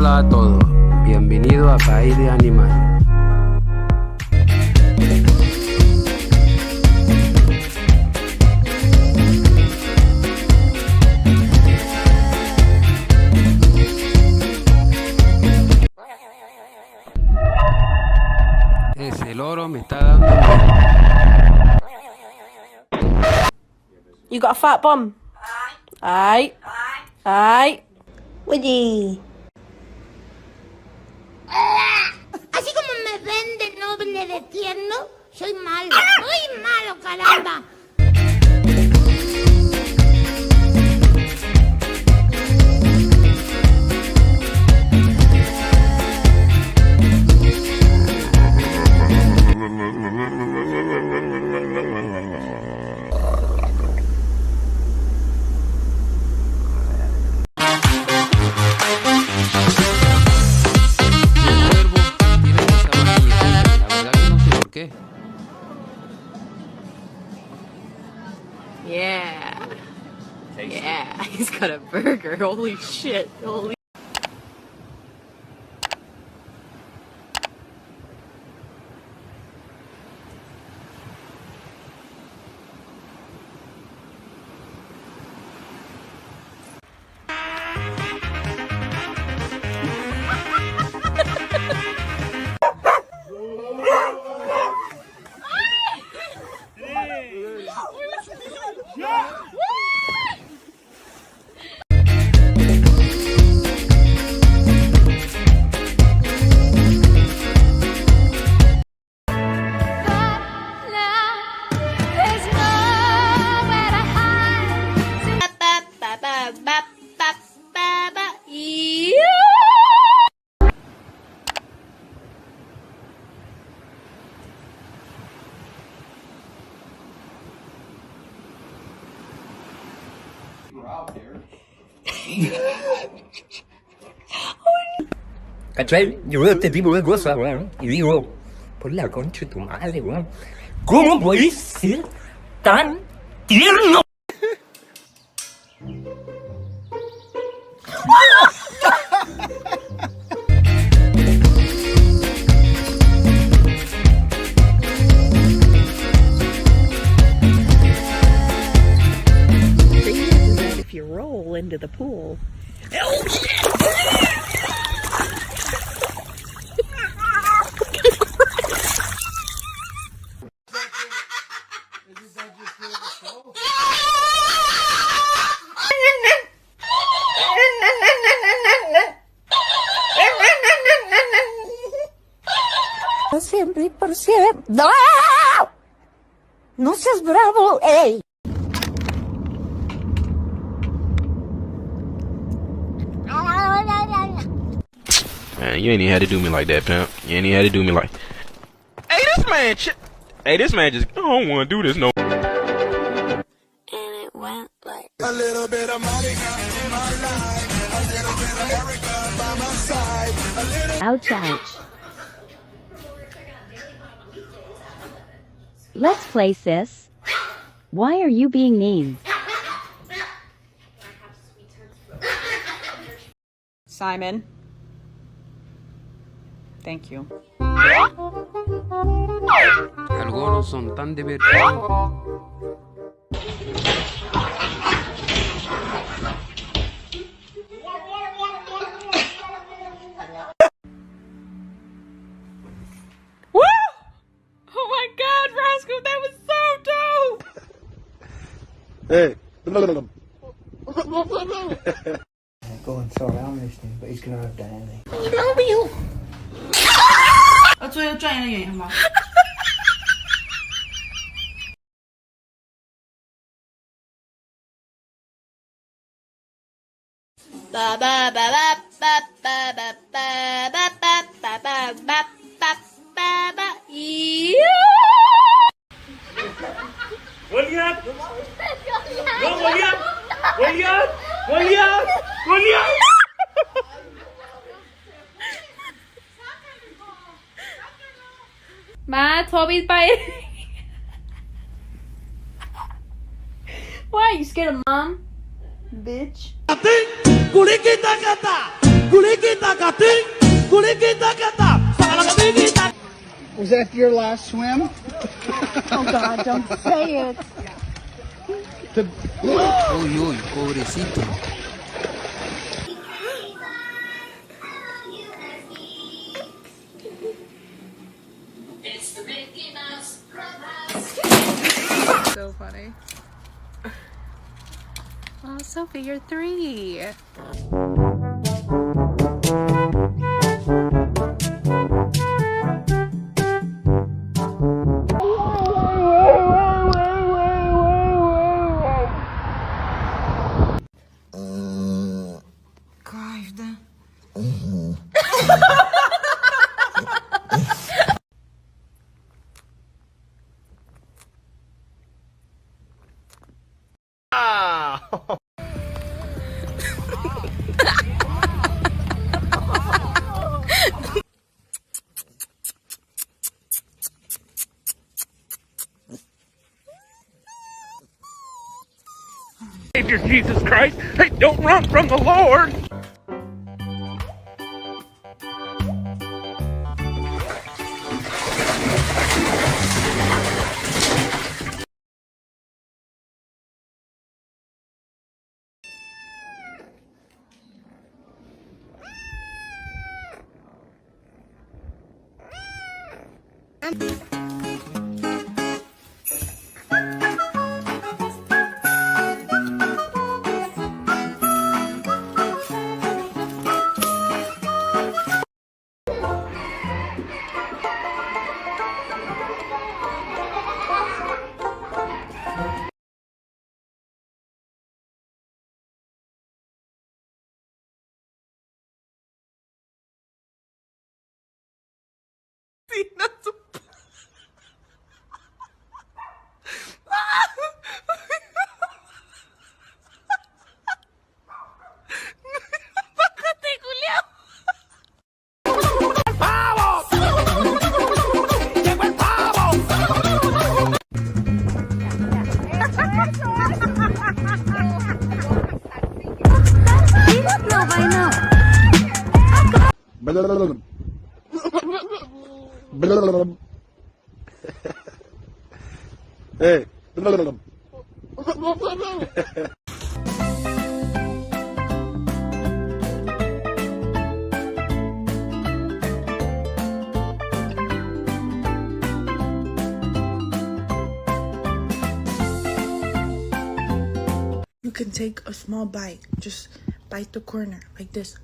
Hola a todos, bienvenido a País de Animales. Ese loro me está dando miedo. You got a fat bum? Aye. Aye. Woody. Así como me ven de noble de tierno, soy malo, caramba. Yeah. Yeah, he's got a burger. Holy shit. Holy. ¿Cachai? Yo veo este tipo de cosas, weón, y digo, por la concha de tu madre, weón, ¿cómo podéis ser tan tierno? If you roll into the pool. Siempre y por siempre. ¡No! No seas bravo, ey. Man, you ain't even had to do me like that, pimp. You ain't even had to do me like. Hey, this man just. I don't want to do this no. And it went like a little bit of Monica in my life, a little bit of Erica by my side, a little. Ouch, ouch. Let's play, sis. Why are you being mean? Simon. Thank you. Algunos son tan divertidos. Oh my god, Roscoe, that was so dope! Hey. Go and sort out this thing, but he's gonna have to have it. love you. 做一个专业的演员吧。ba ba ba ba ba ba ba ba ba ba ba ba ba ba ba ba William! No, William! William! William! William! Ma, Toby's biting. Why are you scared of mom? Bitch. Kulikita kata! Was that your last swim? Oh God, don't say it. Uy, uy, pobrecito. So funny. Oh, Sophie, you're 3. Savior Jesus Christ, hey, don't run from the Lord. Hey. You can take a small bite. Just bite the corner like this.